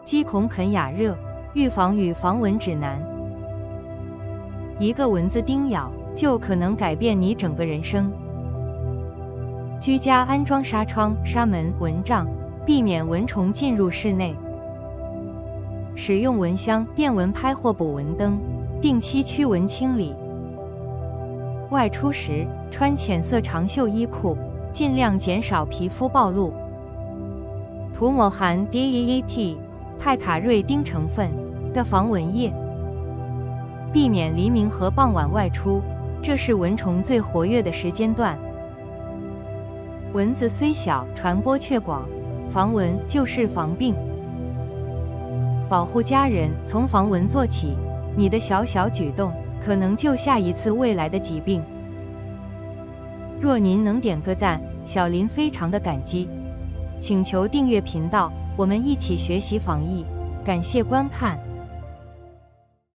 肌孔肯雅热预防与防蚊指南。一个蚊子叮咬就可能改变你整个人生。居家安装纱窗、纱门、蚊帐，避免蚊虫进入室内。使用蚊香、电蚊拍或捕蚊灯，定期驱蚊清理。外出时穿浅色长袖衣裤，尽量减少皮肤暴露。涂抹含 DEET 派卡瑞丁成分的防蚊液，避免黎明和傍晚外出，这是蚊虫最活跃的时间段。蚊子虽小，传播却广，防蚊就是防病。保护家人从防蚊做起，你的小小举动可能救下一次未来的疾病。若您能点个赞，小林非常的感激。请求订阅频道，我们一起学习防疫。感谢观看。